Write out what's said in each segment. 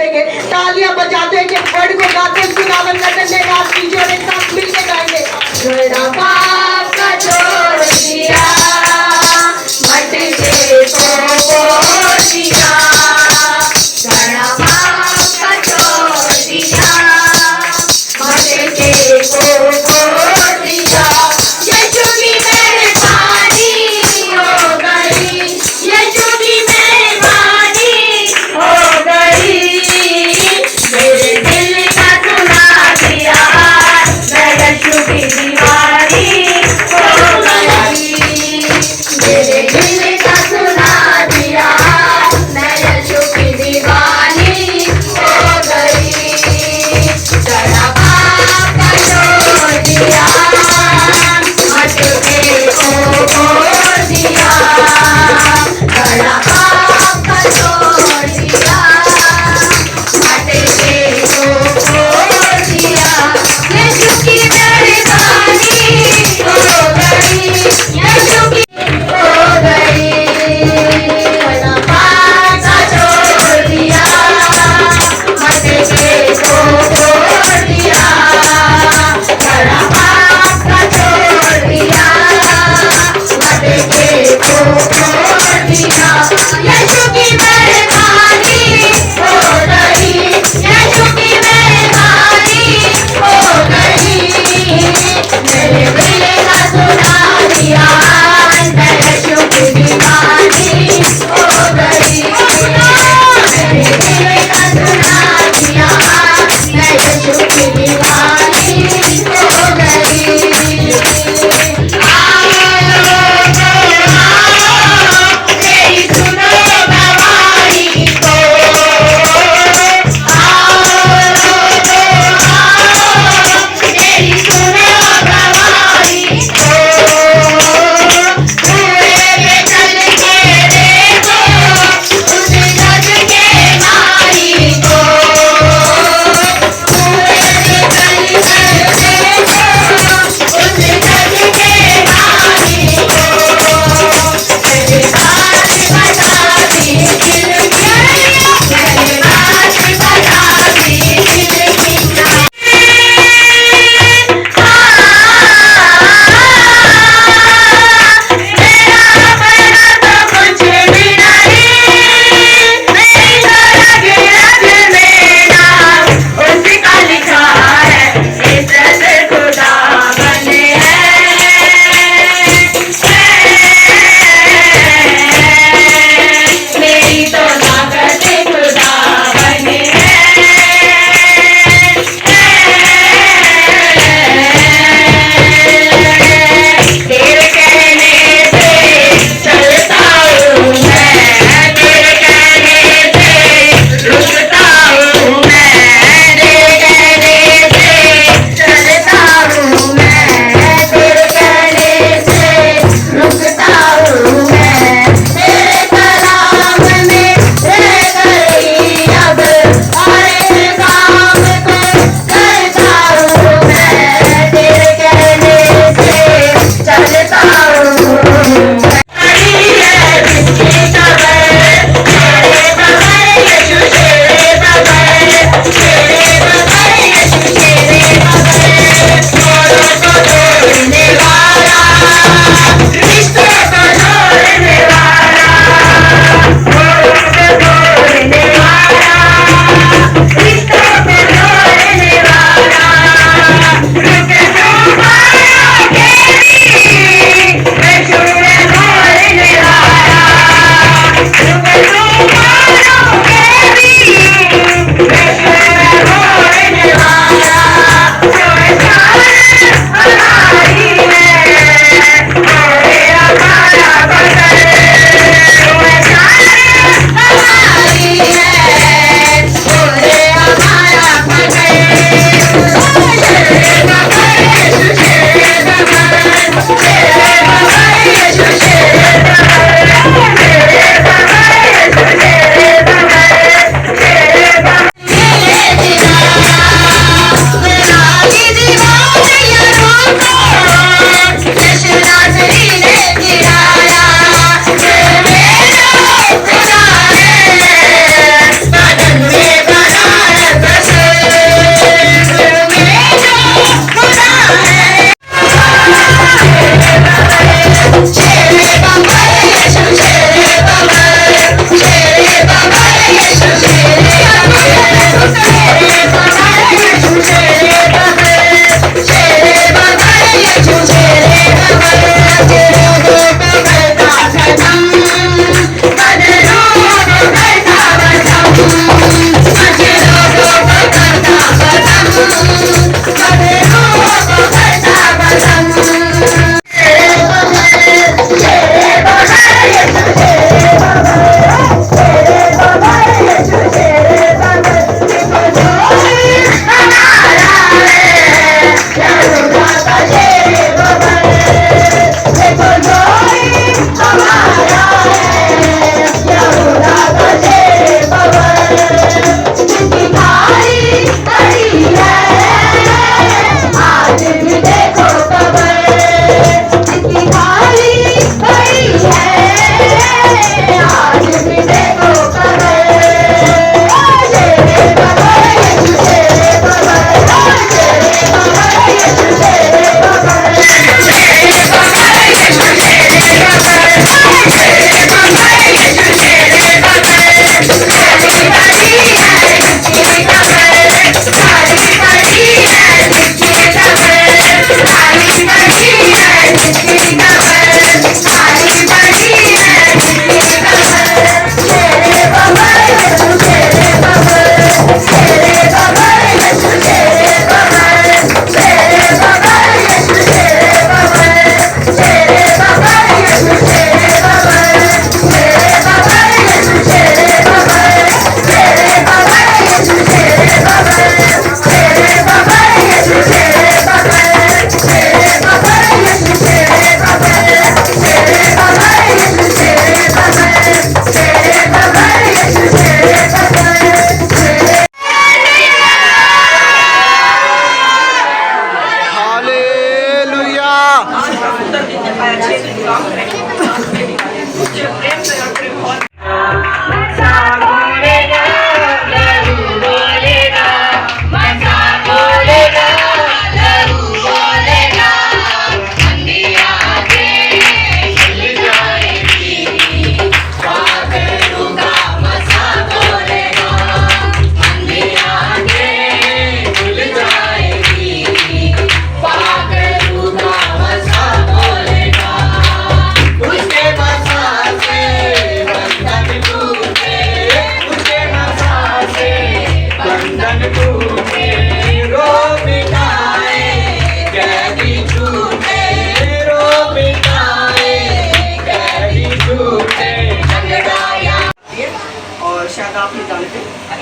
उठेंगे, तालियां बजाते हैं, वर्ड को गाते हैं, खुदावन का धन्यवाद कीजिए और एक साथ मिलके गाएंगे। मेरा पाप का छोड़ दिया, मटके को फोड़ दिया, मेरा पाप का छोड़ दिया, मटके को फोड़ दिया। यीशु की मेहरबानी हो गई, यीशु की मेहरबानी हो गई,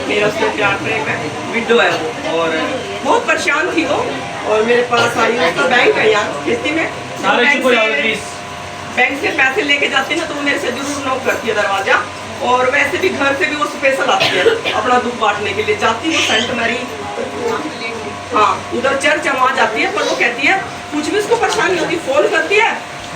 मेरा उससे प्यार प्रेम है, विडो है वो, और बहुत परेशान थी वो, और मेरे पास आई। उसका बैंक है यहाँ खेती में, बैंक से पैसे लेके जाती है ना, तो वो मेरे से जरूर नॉक करती है दरवाजा। और वैसे भी घर से भी वो स्पेशल आती है अपना दुख बांटने के लिए। जाती वो सेंट मैरी, हाँ उधर चर्च है, वहाँ जाती है। पर वो कहती है कुछ भी उसको परेशानी होती, फोन करती है,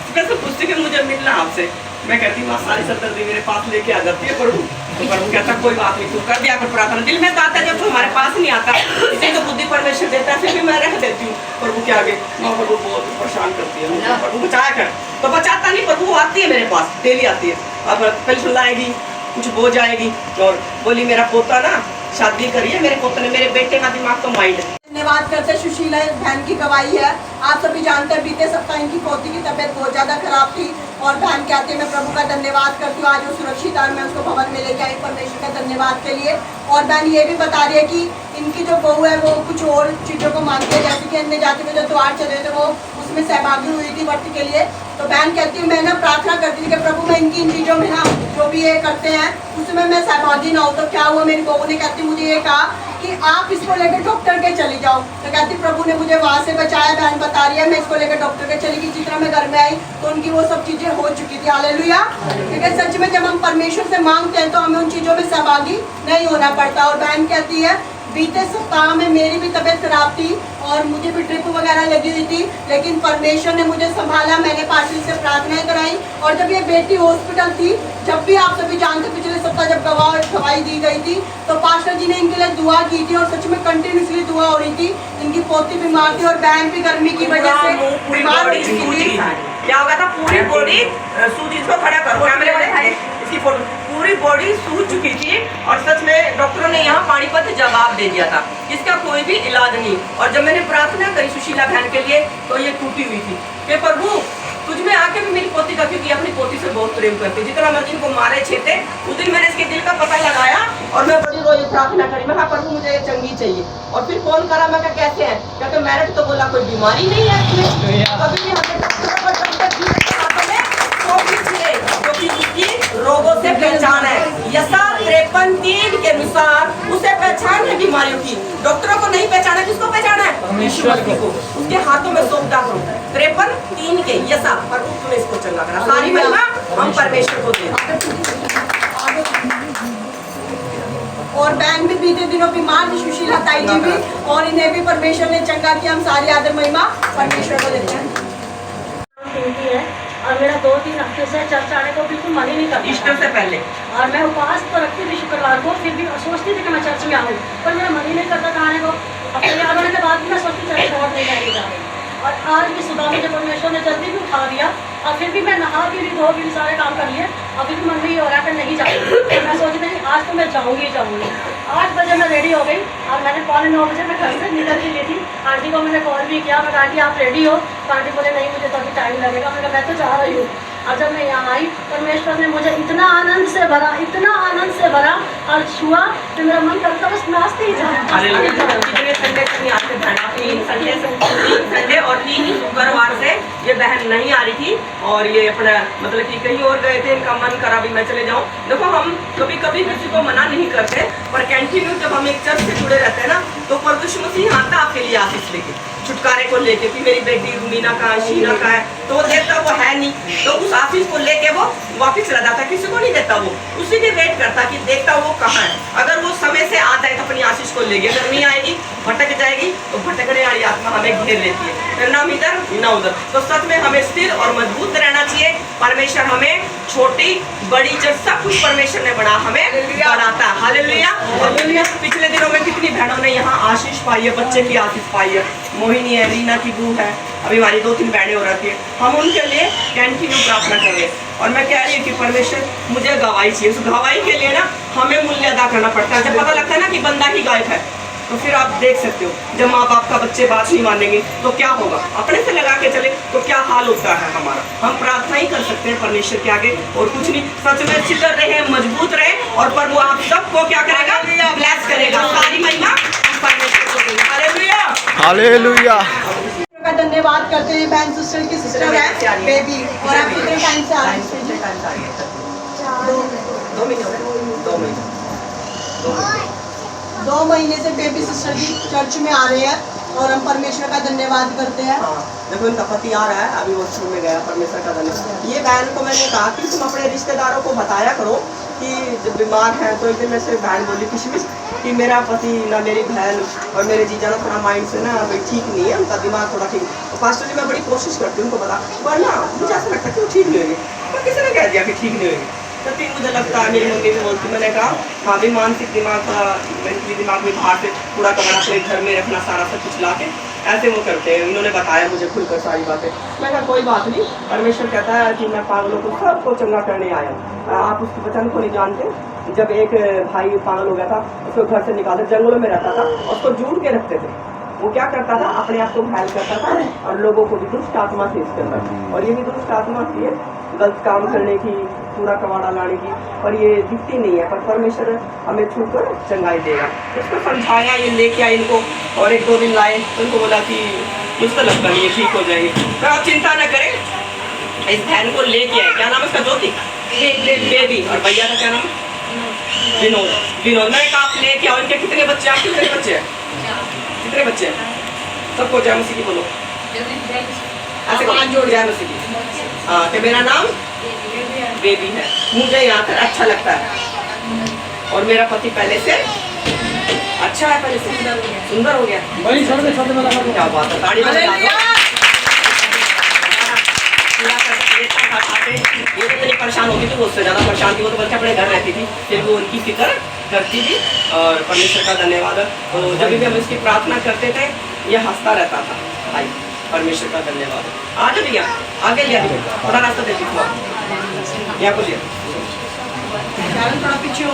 स्पेशल पूछती है मुझे मिलना आपसे। मैं कहती हूँ सारी सतर्दी मेरे पास लेके आ जाती है प्रभु। तो प्रभु कहता कोई बात नहीं, तू कर दिया कर प्रार्थना। दिल में तो आता है, जब तू हमारे पास नहीं आता, इसे तो बुद्धि परमेश्वर देता है, फिर भी मैं रह देती हूँ प्रभु के आगे। माँ प्रभु बहुत परेशान करती है, प्रभु बचाया कर, तो बचाता नहीं, प्रभु वो आती है मेरे पास, डेली आती है। अब कल सुलाएगी, कुछ हो जाएगी, और बोली मेरा पोता ना शादी करिए, मेरे पोते ने, मेरे बेटे का दिमाग तो माइंड है। धन्यवाद करते सुशीला बहन की गवाही है। आप सभी जानते हैं बीते सप्ताह इनकी पोती की तबीयत बहुत ज़्यादा खराब थी, और बहन कहते हैं मैं प्रभु का धन्यवाद करती हूँ, आज वो सुरक्षित है, मैं उसको भवन में लेके आई परमेश्वर का धन्यवाद के लिए। और बहन ये भी बता रही है कि इनकी जो बहू है वो कुछ और चीज़ों को मानती है, जैसे कि अन्य जाति में जो द्वार चले थे वो उसमें सहभागी हुई थी व्रत के लिए। तो बहन कहती हूँ मैं ना प्रार्थना करती थी कि प्रभु मैं इनकी इन चीज़ों में ना जो भी ये करते हैं उसमें मैं सहभागी ना हूँ। तो क्या हुआ, मेरी बहू ने कहती मुझे ये कहा कि आप इसको लेकर डॉक्टर के चली जाओ। तो कहती प्रभु ने मुझे वहाँ से बचाया। बहन बता रही है मैं इसको लेकर डॉक्टर के चली गई, जिस तरह मैं घर में आई तो उनकी वो सब चीज़ें हो चुकी थी। हालेलुया। क्योंकि सच में जब हम परमेश्वर से मांगते हैं तो हमें उन चीज़ों में सहभागी नहीं होना पड़ता। और बहन कहती है बीते सप्ताह में मेरी भी तबीयत खराब थी और मुझे भी ड्रिप वगैरह लगी हुई थी, लेकिन परमेश्वर ने मुझे संभाला। मैंने पास्टर से प्रार्थनाएं कराई, और जब ये बेटी हॉस्पिटल थी, जब भी आप सभी जानते पिछले सप्ताह जब दवाई दी गई थी तो पास्टर जी ने इनके लिए दुआ की थी, और सच में कंटिन्यूसली दुआ हो रही थी। इनकी पोती बीमार थी और बहन भी गर्मी की वजह से बीमार हो चुकी थी। क्या होगा था, पूरी बॉडी सूज, इसको खड़ा करो कैमरे वाले भाई, इसकी फोटो, पूरी बॉडी सूज चुकी थी, और सच में डॉक्टरों ने यहाँ पानीपत जवाब दे दिया था, इसका कोई भी इलाज नहीं। और जब मैंने प्रार्थना करी सुशीला बहन के लिए तो ये टूटी हुई थी कि प्रभु तुझ में आके भी मेरी पोती का, क्योंकि अपनी पोती से बहुत प्रेम करती, जितना मर्जी इनको मारे छेते, उस दिन मैंने इसके दिल का पता लगाया और मैं बड़ी रोज प्रार्थना करी। मैं कहा प्रभु मुझे ये चंगी चाहिए, और फिर फोन करा, मैं कहा कैसे है, क्योंकि मैंने तो बोला कोई बीमारी नहीं है इसमें, कभी भी हमें डॉक्टरों को क्योंकि उसकी रोगों से पहचान है। यशा 53:3 के अनुसार उसे पहचान है बीमारियों की, डॉक्टरों को नहीं पहचाना, किसको पहचाना है, परमेश्वर को। उसके हाथों में सौंप डालो 53:3 के यशा, पर तूने इसको चंगा करा, सारी महिमा हम परमेश्वर को दें। और बहन भी बीते दिनों बीमार थी, सुशीला ताई जी भी, और इन्हें भी परमेश्वर ने चंगा किया। हम सारी आदर महिमा परमेश्वर को देते हैं। और मेरा 2-3 हफ्ते से चर्च आने को बिल्कुल मन ही नहीं करता ईस्टर से पहले, और मैं उपवास तो रखती थी शुक्रवार को, फिर भी सोचती थी कि मैं चर्च में आऊँ, पर मेरा मन ही नहीं करता था आने को। अपने याद आने के बाद भी मैं सोचती चर्च छोड़ नहीं जाने जा रही। और आज भी सुबह मुझे परमेश्वर ने जल्दी भी उठा दिया, और फिर भी मैं नहा भी धो भी सारे काम कर लिए, और फिर भी मन में ये हो रहा है नहीं जाऊँगी। तो मैं सोच रही थी आज तो मैं जाऊँगी। 8 बजे मैं रेडी हो गई, और मैंने 8:45 बजे मैं घर से निकल के ली थी। आंटी को मैंने कॉल भी किया, मैं आंटी आप रेडी हो, तो आंटी बोले नहीं मुझे तो अभी टाइम लगेगा। मैं तो जा रही हूँ। और जब मैं यहाँ आई, परमेश्वर ने मुझे इतना आनंद से भरा, इतना आनंद से भरा और छुआ कि मेरा मन करता बस नाचते ही जाए। कितने संडे से नहीं आते बहन, 3 संडे और 3 शुक्रवार से ये बहन नहीं आ रही थी, और ये अपना मतलब कि कहीं और गए थे, इनका मन करा भी मैं चले जाऊँ। देखो हम कभी कभी किसी को मना नहीं करते, पर कंटिन्यू जब हम एक चर्च से जुड़े रहते हैं ना, तो प्रभु यीशु मसीह आता आपके लिए आशीष लेके, छुटकारे को लेके कि मेरी बेटी रुमीना का है, शीना का है, तो वो देता वो है नहीं, तो उस आशीष को लेके वो वापिस चला जाता, किसी को नहीं देता, वो उसी की वेट करता कि देखता वो कहाँ है। अगर वो समय से आ जाए तो अपनी आशीष को लेके, अगर नहीं आएगी भटक जाएगी, तो भटकने वाली आत्मा हमें घेर लेती है, फिर ना इधर ना उधर। तो सच में हमें स्थिर और मजबूत रहना चाहिए। परमेश्वर हमें छोटी बड़ी जब सब कुछ परमेश्वर ने बना हमें बनाता है। हालेलुया। पिछले दिनों में कितनी बहनों ने यहाँ आशीष पाई है, बच्चे की आशीष पाई है। मोहिनी है, रीना की बू है, अभी हमारी 2-3 बहनें हो रखी है। हम उनके लिए कंटिन्यू प्रार्थना करें, और मैं कह रही हूँ कि परमेश्वर मुझे गवाही चाहिए। उस गवाही के लिए ना हमें मूल्य अदा करना पड़ता है। जब पता लगता है ना कि बंदा ही गायब है, तो फिर आप देख सकते हो जब माँ बाप का बच्चे बात नहीं मानेंगे तो क्या होगा, अपने से लगा के चले तो क्या हाल होता है हमारा। हम प्रार्थना ही कर सकते हैं परमेश्वर के आगे, और कुछ नहीं। सच में सिद्ध रहे, मजबूत रहे, और प्रभु आप सबको क्या करेगा, ब्लेस करेगा। सारी महिमा परमेश्वर को देगा। Hallelujah, hallelujah. का धन्यवाद करते हैं। बहन सिस्टर की सिस्टर है बेबी, और आप कितने टाइम से आ रही हैं? 2 महीने। 2 महीने से बेबी सिस्टर जी चर्च में आ रहे हैं और हम परमेश्वर का धन्यवाद करते हैं। हाँ, देखो इनका पति आ रहा है, अभी वो स्कूल में गया, परमेश्वर का धन्यवाद। ये बहन को मैंने कहा कि तुम अपने रिश्तेदारों को बताया करो कि जब बीमार है, तो एक दिन मेरे से बहन बोली किशमिश कि मेरा पति ना मेरी बहन और मेरे जीजा ना थोड़ा माइंड से ना अभी ठीक नहीं है, उनका दिमाग थोड़ा ठीक। तो पास्टर जी मैं बड़ी कोशिश करती हूँ उनको बता, वरना मुझे ऐसा लगता है कि वो ठीक नहीं होगी। पर किसी ने कह दिया कि ठीक नहीं होगी, तब भी मुझे लगता है, मेरी मम्मी भी बोलती, मैंने कहा हाँ भी मानसिक दिमाग थोड़ा मेंटली दिमाग में बाहर से पूरा कमरा अपने घर में रखना, सारा सब कुछ ला के ऐसे वो करते हैं। इन्होंने बताया मुझे खुलकर सारी बातें। मैं कहा कोई बात नहीं, परमेश्वर कहता है कि मैं पागलों को सबको चंगा करने आया हूँ। आप उसके वचन को नहीं जानते। जब एक भाई पागल हो गया था, उसको घर से निकाले, जंगलों में रहता था, उसको जूट के रखते थे। वो क्या करता था, अपने आप को घायल करता था और लोगों को भी दुष्ट आत्मा थी इसके अंदर, और ये भी दुष्ट आत्मा थी गलत काम करने की, पूरा कवाड़ा लाने की, और ये दिखती नहीं है, पर परमेश्वर हमें छूकर चंगाई देगा। उसको समझाया, ये लेके आए इनको, और 1-2 दिन लाए, तो उनको बोला कि मुझे तो लगता नहीं है ठीक हो जाएगी। तो आप चिंता न करें, इस बहन को लेके आए, क्या नाम है उसका, ज्योति बेबी, और भैया का क्या नाम, विनोद। मैंने कहा आप लेके आओ। इनके कितने बच्चे, आपके कितने बच्चे हैं, कितने बच्चे हैं? सबको जय मसीह की बोलो, ऐसे जोड़ जय मसीह की। हाँ, कि मेरा नाम बेबी है, मुझे यहाँ पर अच्छा लगता है, और मेरा पति पहले से अच्छा है, पहले से सुंदर हो गया। क्या बात है, ताड़ी बजा दो। ये तो इतनी परेशान होती थी, उससे ज़्यादा परेशान थी वो, तो बल्कि अपने घर रहती थी, फिर वो उनकी फिक्र करती थी। और परमेश्वर का धन्यवाद। तो जब भी हम इसकी प्रार्थना करते थे, ये हंसता रहता था भाई, परमेश्वर का धन्यवाद। आज भैया आगे लिया, थोड़ा रास्ता देखिए, यहाँ को लिया, थोड़ा पीछे हो,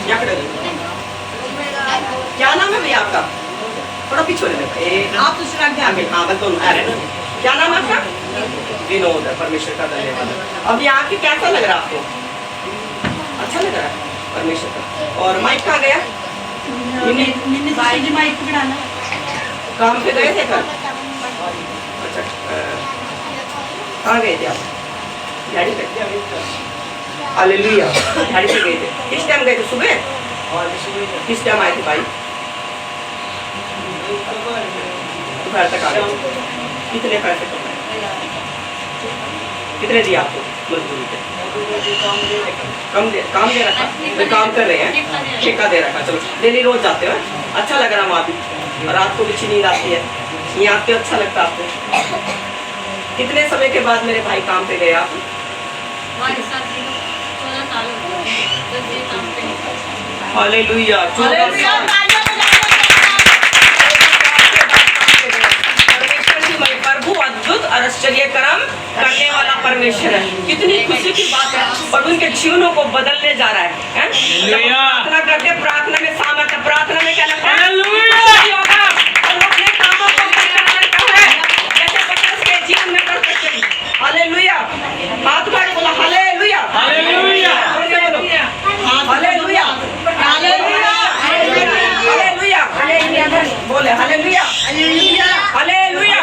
यहाँ खड़े हो। क्या नाम है भैया आपका, थोड़ा पीछे हो रहे आप, दूसरा आगे, हाँ बस दोनों आ रहे हैं। क्या नाम है आपका, विनोद है, परमेश्वर का धन्यवाद। अब यहाँ के कैसा लग रहा है आपको, अच्छा लग रहा है, परमेश्वर का। और माइक कहाँ गया, माइक पकड़ाना, काम पे गए थे कल, अच्छा कहाँ गए थे आप, गाड़ी पे, हालेलुया, गाड़ी पे गए थे। किस टाइम गए थे, सुबह, किस टाइम आए थे भाई, दोपहर तक आ गए। कितने पैसे कमाए, कितने दिए आपको मजदूरी पे, काम दे रखा, तो काम कर रहे हैं, ठेका दे रखा। चलो डेली रोज जाते हो, अच्छा लग रहा वहाँ भी, और रात को भी अच्छी नींद आती है, यहाँ आते अच्छा लगता है आपको। कितने समय के बाद मेरे भाई काम पे गए आप, हालेलुया, 14 साल। प्रभु अद्भुत और आश्चर्य कर्म करने वाला परमेश्वर है। कितनी खुशी की बात है, और उनके जीवनों को बदलने जा रहा है। प्रार्थना करते, प्रार्थना में सामर्थ्य, प्रार्थना में क्या लगता है, होगा, और वो अपने कामों को करता है, जैसे पतरस के जीवन में कर सकते हैं। हालेलुया, हाथ उठा के बोला hallelujah, hallelujah, hallelujah, hallelujah, hallelujah, बोले हालेलुया, हालेलुया, हालेलुया।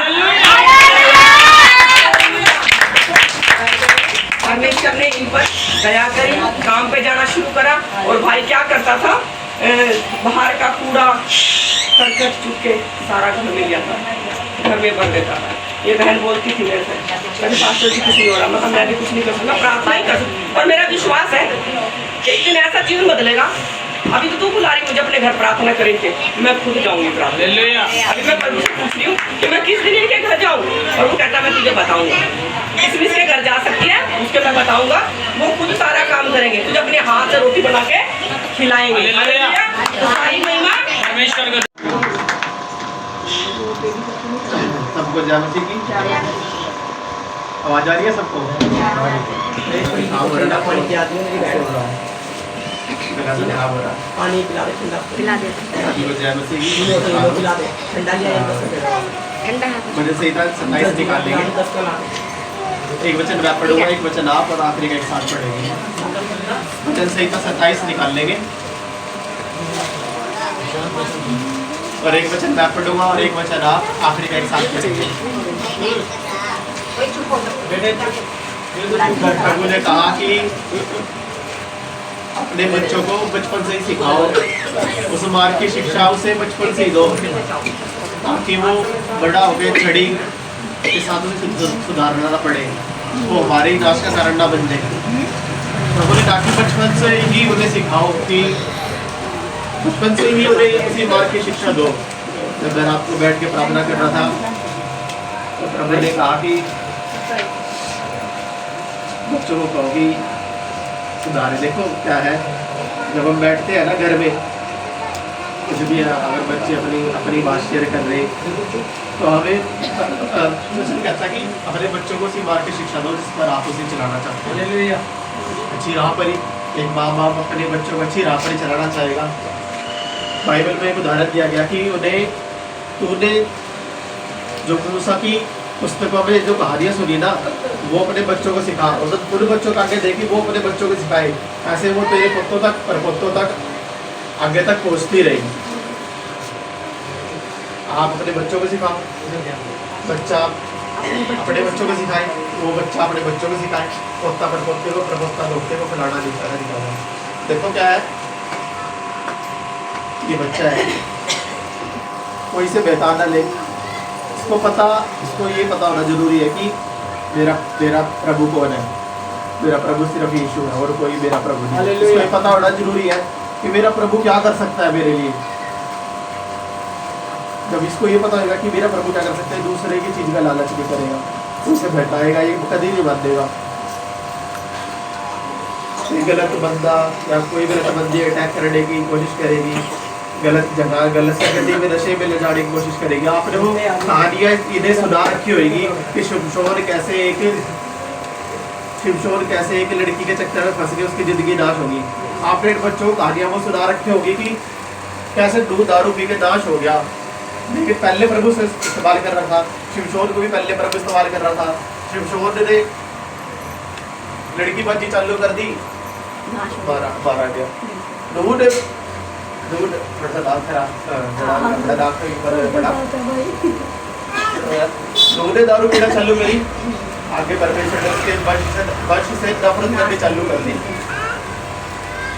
परमेश्वर ने इन पर दया करी, काम पे जाना शुरू करा, और भाई क्या करता था, बाहर का कूड़ा करकट चुप के सारा घर में लिया था, घर में भर देता था। ये बहन बोलती थी मेरे से, कहते पास्टर जी कुछ नहीं हो रहा, मतलब मैं भी कुछ नहीं कर सकता, प्रार्थना ही कर सकता, और मेरा विश्वास है कि एक दिन ऐसा जीवन बदलेगा। अभी तो तू बुला रही मुझे अपने घर प्रार्थना करेंगे, मैं खुद जाऊंगी प्रार्थना। अभी मैं परमेश्वर पूछ रही हूँ कि मैं किस दिन इनके घर जाऊँ, और वो कहता मैं तुझे बताऊंगा, किसमिस के घर जा सकती है, उसके मैं बताऊंगा, वो खुद सारा काम करेंगे, तुझे अपने हाथ से रोटी बना के खिलाएंगे। सारी महिमा परमेश्वर का। सबको जय मसीह की, आवाज आ रही है सबको, पानी पिला दे, ठंडा जय मसीह की, पिला दे, ठंडा लिया मुझे सही तरह 27 निकाल लेंगे, एक वचन मैं पढ़ूंगा, एक वचन आप, और आखिरी का एक साथ पढ़ेंगे। वचन सही तरह 27 निकाल लेंगे, और एक वचन मैं पढ़ूंगा, और एक वचन आप, आखिरी का एक साथ पढ़ेंगे। प्रभु ने कहा कि अपने बच्चों को बचपन से ही सिखाओ, उस मार्ग की शिक्षा उसे बचपन से ही दो, ताकि वो बड़ा होकर छड़ी के साथ उसे सुधारना ना पड़े, वो हमारे ही नाश का कारण ना बन जाए। प्रभु ने कहा कि बचपन से ही उन्हें सिखाओ, कि बचपन से ही उन्हें उसी मार्ग की शिक्षा दो। जब मैं रात को बैठ के प्रार्थना कर रहा था तो प्रभु ने कहा कि बच्चों को कहो कि सुधारे। देखो क्या है, जब हम बैठते हैं ना घर में, कुछ भी अगर बच्चे अपनी बात शेयर कर रहे तो हमें कहता कि अपने बच्चों को उसी मार्ग की शिक्षा दो जिस पर आप उसे चलाना चाहते हैं। अच्छी राह पर ही एक माँ बाप अपने बच्चों को अच्छी राह पर ही चलाना चाहेगा। बाइबल में एक उदाहरण दिया गया कि तूने जो मूसा की पुस्तकों में जो कहानियाँ सुनी ना, वो अपने बच्चों को सिखा, और जब पूरे बच्चों को आगे देखी वो अपने बच्चों को सिखाए, ऐसे वो तेरे पुत्रों तक और पुत्रों तक आगे तक पहुँचती रहेगी। आप अपने बच्चों को सिखाओ, बच्चा अपने बच्चों को सिखाए, वो बच्चा अपने बच्चों को सिखाए, पोता पर पोते को, प्रपोता दोते को खिलाना दिखाना। देखो क्या है, ये बच्चा है, कोई इसे बहता ना ले, इसको ये पता होना जरूरी है कि मेरा प्रभु कौन है। मेरा प्रभु सिर्फ यीशु है और कोई मेरा प्रभु नहीं। इसको ये पता होना जरूरी है कि मेरा प्रभु क्या कर सकता है मेरे लिए। जब इसको ये पता होगा कि मेरा प्रभु क्या कर सकता है, दूसरे की चीज का लालच भी करेगा, उसे भटकाएगा, ये कभी नहीं बात देगा। गलत बंदा या कोई गलत बंदी अटैक करने की कोशिश करेगी, गलत जगह गलत संगति में नशे में ले जाने की कोशिश करेगी। आपने वो कहानियाँ इन्हें सुना रखी होगी कि शिमशोन कैसे एक लड़की के चक्कर में फंस गई, उसकी जिंदगी नाश होगी। आपने बच्चों को कहानियाँ वो सुना रखी होगी कि कैसे दूध दारू पी के नाश हो गया, लेकिन पहले प्रभु से इस्तेमाल कर रहा था। शिमशोन को भी पहले प्रभु इस्तेमाल कर रहा था। शिमशोन ने लड़की बाजी चालू कर दी, बारह गया दूध थोड़ा सा दाग पड़ा, दूध दारू पीना चालू करी, आगे परमेश्वर ने उसके वंश से नफरत करनी चालू कर दी।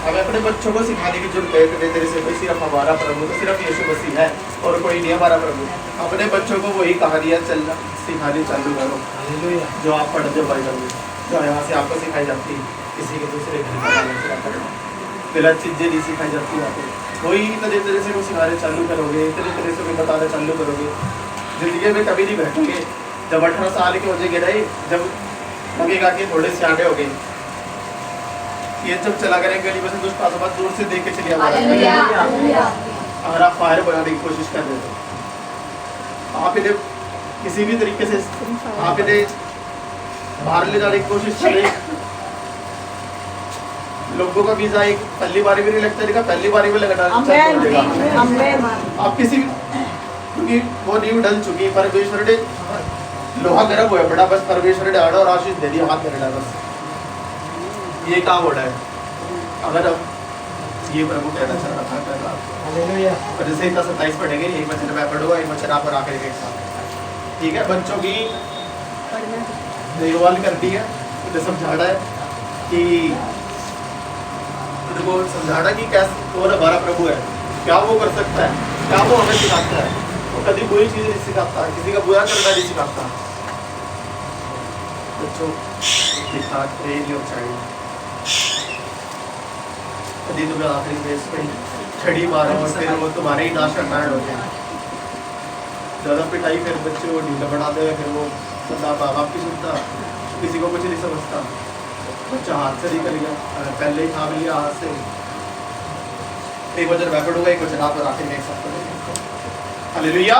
हमें अपने बच्चों को सिखाने की जरूरत है कि तेरे से कोई सिर्फ हमारा प्रभु तो सिर्फ यीशु मसीह है और कोई नहीं हमारा प्रभु। अपने बच्चों को वही कहानियाँ सिखानी चालू करो जो आप पढ़ते हो बाइबल में, जो यहाँ से आपको सिखाई जाती है। किसी के दूसरे गलत चीज़ें नहीं सिखाई जाती आपको, वही इतने तरह से वो सिखाने चालू करोगे, इतने तरह से बताना चालू करोगे, जिंदगी में कभी नहीं बैठोगे। जब 18 साल के हो जाएंगे नहीं, जब लगेगा कि थोड़े सियाने हो गए, ये जब चला करेंगे गली में से दुष्ट आत्मा दूर से देख के चलिए। अगर आप फायर बनाने की कोशिश कर रहे हो, आप इन्हें किसी भी तरीके से आप इन्हें बाहर ले जाने की कोशिश करें। लोगों का वीजा एक पहली बारी में नहीं लगता, लेकिन पहली बारी में लगना आप किसी क्योंकि वो नींव डल चुकी, परमेश्वर ने लोहा गर्म हुआ बड़ा, बस परमेश्वर ने आड़ा और आशीष दे दिया, हाथ करना बस ये काम हो रहा है। अगर अब ये प्रभु कहना चाह रहा था पहला, और जैसे इतना 27 पढ़ेंगे, एक वचन मैं पढ़ूंगा, एक वचन आप और आखिरी के साथ, ठीक है। बच्चों की देखभाल करती है, मुझे समझाना है कि उनको समझाना कि कैसे कौन हमारा प्रभु है, क्या वो कर सकता है, क्या वो हमें सिखाता है। वो कभी बुरी चीज़ें नहीं सिखाता, किसी का बुरा करना नहीं सिखाता। बच्चों कभी तुम्हें आखिरी बेस पे छड़ी मारो और फिर वो तुम्हारे ही नाश करना है होते हैं। ज़्यादा पिटाई फिर बच्चे को ढीला बढ़ाते हैं, फिर वो बंदा माँ बाप की सुनता, किसी को कुछ नहीं समझता। बच्चा हाथ से निकल गया, पहले ही थाम लिया हाथ से। एक वचन मैं पढ़ूंगा, एक वचन आप आखिर में एक साथ पढ़ेंगे। हालेलुया।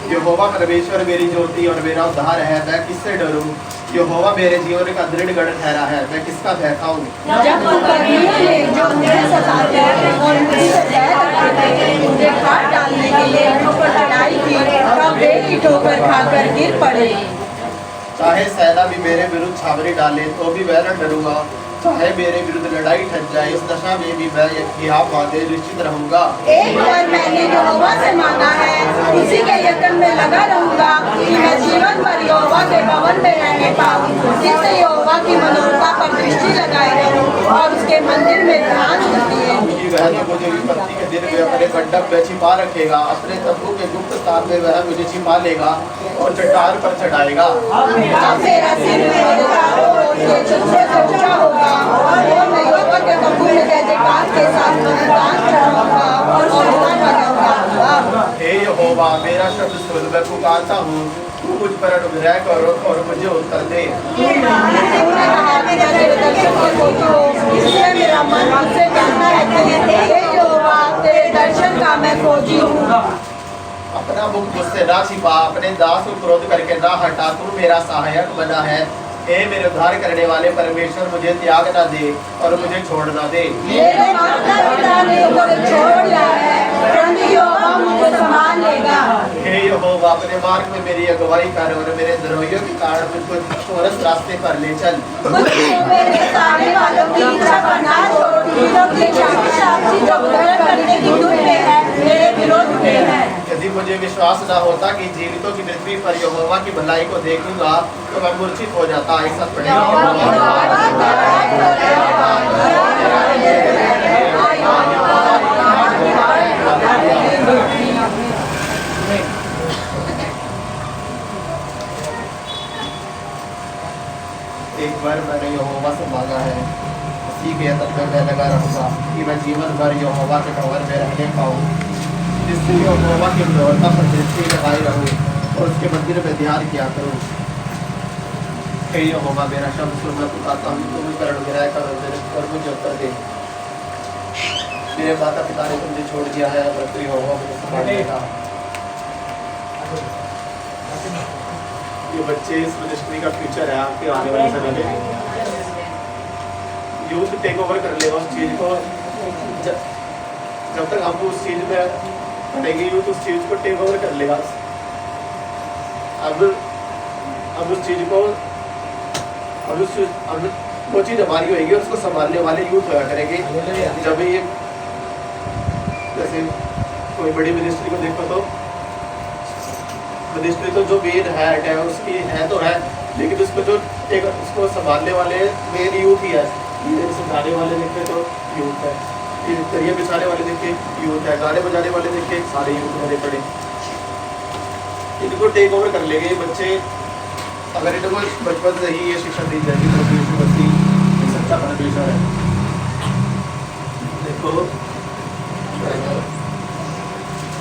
यहोवा परमेश्वर मेरी ज्योति और मेरा उद्धार है, मैं किससे डरूं। यहोवा मेरे जीवन का दृढ़ गढ़ ठहरा है, मैं किसका भय खाऊं। जब जो मुझे सताते हैं और मुझे काट डालने के लिए ठोकर चढ़ाई की, तब वे ही ठोकर खाकर गिर पड़े। चाहे सेना भी मेरे विरुद्ध छावनी डाले तो भी मैं न डरूंगा। चाहे मेरे विरुद्ध लड़ाई ठन जाए, इस दशा में भी मैं यहाँ बांधे निश्चित रहूंगा। एक वर मैंने यहोवा से मांगा है, उसी के यत्न में लगा रहूंगा कि मैं जीवन भर यहोवा के भवन में रहने पाऊं, जिससे यहोवा की मनोरथा पर दृष्टि लगाए रहूं और उसके मंदिर में ध्यान दिए। कि वह तो मुझे विपत्ति के दिन में अपने मंडप में छिपा रखेगा, अपने तंबू के गुप्त स्थान में वह मुझे छिपा लेगा और चट्टान पर चढ़ाएगा। जब मेरा सिर मेरे चारों ओर से चुनसे ऊंचा होगा और मैं यहोवा के तंबू में जय जयकार के साथ बलिदान चढ़ाऊंगा और सोना बजाऊंगा। हे यहोवा, मेरा शब्द सुन, मैं पुकारता हूँ, तू मुझ पर अनुग्रह करो और मुझे उत्तर दे। तूने कहा कि मैं तेरे दर्शन के खोजी हूँ, इसलिए मेरा मन तुझसे कहता है कि हे यहोवा, तेरे दर्शन का मैं खोजी हूँ। अपना मुख मुझसे ना छिपा, अपने दास को क्रोध करके ना हटा, तू मेरा सहायक बना है। हे मेरे उद्धार करने वाले परमेश्वर, मुझे त्याग ना दे और मुझे छोड़ ना दे। मेरे माता पिता ने मुझे छोड़ दिया है, परंतु यहोवा मुझे संभाल लेगा। हे यहोवा, अपने मार्ग में मेरी अगुवाई कर और मेरे द्रोहियों के कारण मुझको चौरस रास्ते पर ले चल। मुझको मेरे सामने वालों की इच्छा पर ना छोड़, क्योंकि शास्त्री जो उद्धार करने की धुन में है, मेरे विरोध में है। यदि मुझे विश्वास न होता कि जीवितों की पृथ्वी पर यहोवा की भलाई को देखूंगा, तो मैं मूर्छित हो जाता। ऐसा एक बार मैंने यहोवा से मांगा है, उसी के यत्न में मैं लगा रहूंगा कि मैं जीवन भर यहोवा के भवन में रहने पाऊँ, जिससे यहोवा की मनोरथा पर दृष्टि लगाई रहूँ और उसके मंदिर में ध्यान किया करूँ। हे यहोवा, मेरा शब्द सुन, मैं पुकारता हूँ, तू मुझ पर अनुग्रह कर और मुझे उत्तर दे। मेरे माता पिता ने मुझे छोड़ दिया है, परंतु यहोवा मुझे संभाल लेगा। ये बच्चे इस मिनिस्ट्री का फ्यूचर है, आपके आने वाले समय में यूथ टेक ओवर कर लेगा उस चीज़ को। जब तक हम उस चीज़ में पढ़ेंगे, यूथ उस चीज़ को टेक ओवर कर लेगा। अब उस चीज़ को अब वो चीज़ हमारी होगी, उसको संभालने वाले यूथ होया करेंगे। जब ये जैसे कोई बड़ी मिनिस्ट्री को देखो तो मिनिस्ट्री तो जो मेन हेड है उसकी है तो है, लेकिन उसको जो एक उसको संभालने वाले मेन यूथ ही है। समझाने वाले देखे तो यूथ है, करियर बिछाने वाले देखे यूथ है, गाने बजाने वाले देखे सारे यूथ बने पड़े। इनको टेक ओवर कर लेंगे बच्चे, अगर इनको बचपन से ही ये शिक्षा दी जाएगी तो यीशु मसीह सच्चा परमेश्वर है। देखो,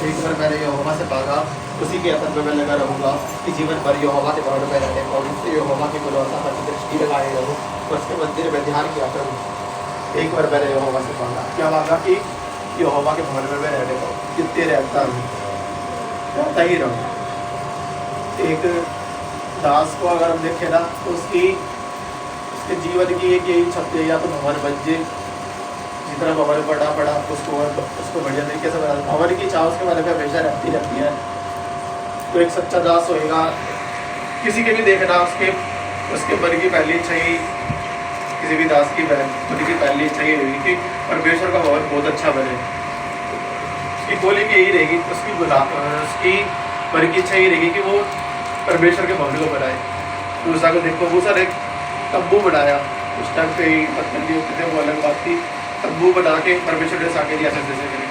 एक बार मैंने यहोवा से मांगा, उसी के यत्न में मैं लगा रहूंगा कि जीवन भर यहोवा के भवन में रहने पाऊँ, उससे यहोवा की मनोरथा पर दृष्टि लगाए रहूँ और उसके मंदिर में ध्यान किया करूँ। एक बार मैंने यहोवा से मांगा, क्या मांगा कि यहोवा के भवन में मैं रहने पाऊँ, जितने रहता हूँ रहता ही रहूँ। एक दास को अगर हम देखें ना तो उसके जीवन की एक यही छत्ते या तो भवन बन जाए, जितना भवन बड़ा उसको बढ़िया तरीके से बना, भवन की चाह उसके बारे में हमेशा रहती है। तो एक सच्चा दास होएगा, किसी के भी देखना उसके मन की पहली इच्छा ही, किसी भी दास की मन की पहली इच्छा ही रहेगी कि परमेश्वर का भवन बहुत अच्छा बने। उसकी बोली भी यही रहेगी, उसकी मन की इच्छा ही रहेगी कि वो परमेश्वर के भवन को बनाए। मूसा को देखो, मूसा ने तंबू बनाया, उस टाइम पे ही पत्थर भी होते थे, वो अलग बात थी। तंबू बना के परमेश्वर ने साके दिया जैसे करें।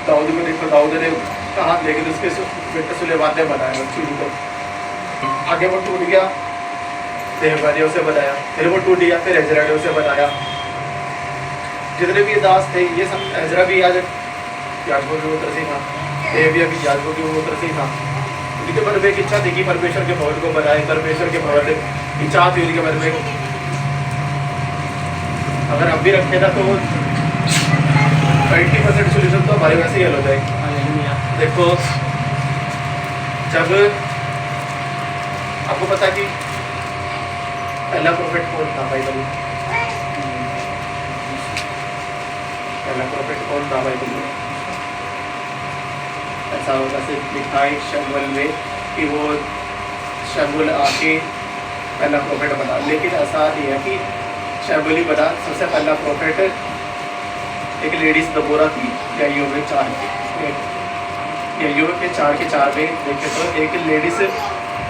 दाऊद को देखो, दाऊद ने कहा, लेकिन उसके बेटे सुलेमान ने बनाया चूड़ी को, आगे वो टूट गया, देहबानियों से बनाया, फिर वो टूट गया, फिर एजरा ने उसे बनाया। जितने भी दास थे ये सब, एजरा भी आज याजकों के उतर से था, देविया भी याजकों के उतर से था। उनके मन में एक इच्छा थी कि परमेश्वर के भवन को बनाए, परमेश्वर के भवन इच्छा थी उनके मन में। अगर हम भी रखें ना तो 90% सोल्यूशन तो हमारे वैसे ही हल हो जाएगी। देखो, जब आपको पता कि पहला प्रोफेट कौन था बाइबल में? पहला प्रोफेट कौन था बाइबल में? ऐसा होगा सिर्फ लिखा है शमूएल में कि वो शमूएल आके पहला प्रोफेट बना, लेकिन ऐसा नहीं है कि शैबोली बना सबसे पहला प्रॉफिट एक लेडीज दबोरा थी याइयों में 4 के 4 में देखे तो एक लेडीज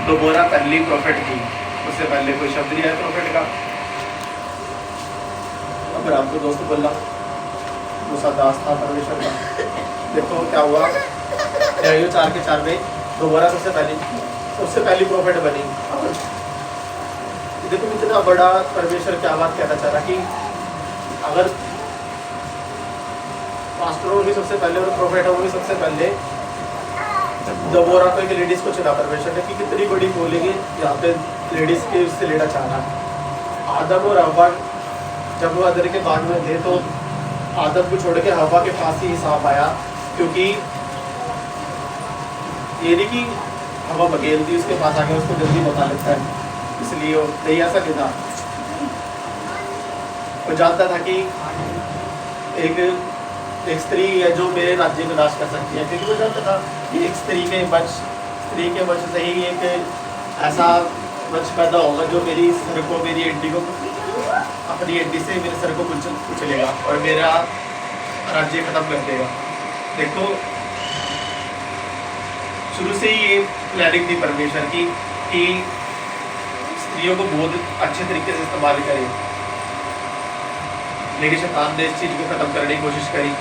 दबोरा पहली प्रॉफिट थी। उससे पहले कोई शब्द नहीं आया प्रॉफिट का। अब आपको दोस्त बोला मूसा दास था परमेश्वर का। देखो क्या हुआ, याइयों 4 के 4 में दबोरा सबसे पहली प्रॉफिट बनी। देखो इतना बड़ा परमेश्वर क्या बात कहना चाह रहा कि अगर पास्टरों भी सबसे पहले और प्रोफेट वो भी सबसे पहले दबोरा को एक लेडीज को चुना परमेश्वर ने कि कितनी बड़ी बोलेंगे यहाँ पे लेडीज के उससे लेना चाह रहा। आदम और हवा जब वो अदर के बाद में थे तो आदम को छोड़ के हवा के पास ही सांप आया, क्योंकि ये नहीं कि हवा बघेल थी उसके पास आके उसको जल्दी बता लेता है, इसलिए वो नहीं ऐसा नहीं था। वो जानता था कि एक स्त्री है जो मेरे राज्य को नाश कर सकती है, क्योंकि वो जानता था कि एक स्त्री के वंश से ही एक ऐसा वंश पैदा होगा जो मेरी सर को, मेरी हड्डी को, अपनी हड्डी से मेरे सर को कुचलेगा और मेरा राज्य खत्म कर देगा। देखो शुरू से ही ये प्लानिंग थी परमेश्वर की कि स्त्रियों को बहुत अच्छे तरीके से इस्तेमाल करें, लेकिन शैतान ने इस चीज को खत्म करने की कोशिश करी।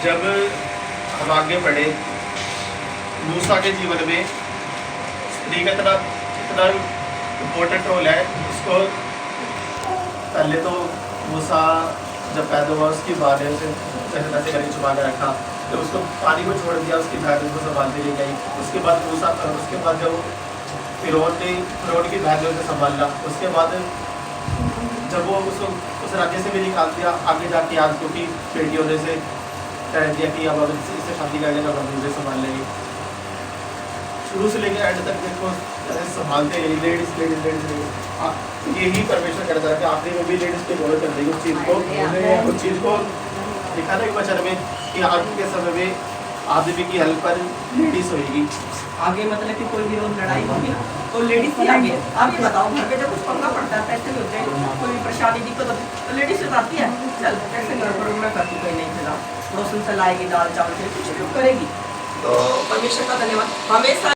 जब हम आगे बढ़े, मूसा के जीवन में स्त्री का इतना इम्पोर्टेंट रोल है। उसको पहले तो मूसा जब पैदा हुआ उसकी माँ ने उसे जन्नत से गले छुपा के रखा, जब उसको पानी में छोड़ दिया उसकी बहन उसको संभालती रह गई। उसके बाद जब फिरौन की बहन ने उसे संभाला, उसके बाद जब वो उसको उस राज्य से भी निकाल दिया, आगे जाके आज क्योंकि बेटी होने से कह दिया कि अब अगर इससे शादी कर लेगा हम मुझे संभाल लेंगे। शुरू से लेकर एंड तक देखो संभालते हैं लेडीज। यही परमेश्वर कहता है कि आखिरी में भी लेडीज पे गौर कर देगी उस चीज़ को दिखाना है वचन में कि आगे के समय में आदमी की हेल्प पर लेडीज होगी। आगे मतलब कि कोई भी रोज लड़ाई होगी तो लेडीज ही आगे। आप ही बताओ घर पे जब कुछ पंगा पड़ता है, पैसे होते हैं, कोई परेशानी दिक्कत होती है तो लेडीज से आती है, चल कैसे गड़बड़ मैं कर चुका नहीं खिला, रोशन से लाएगी दाल चावल कुछ करेगी। तो परमेश्वर का धन्यवाद हमेशा।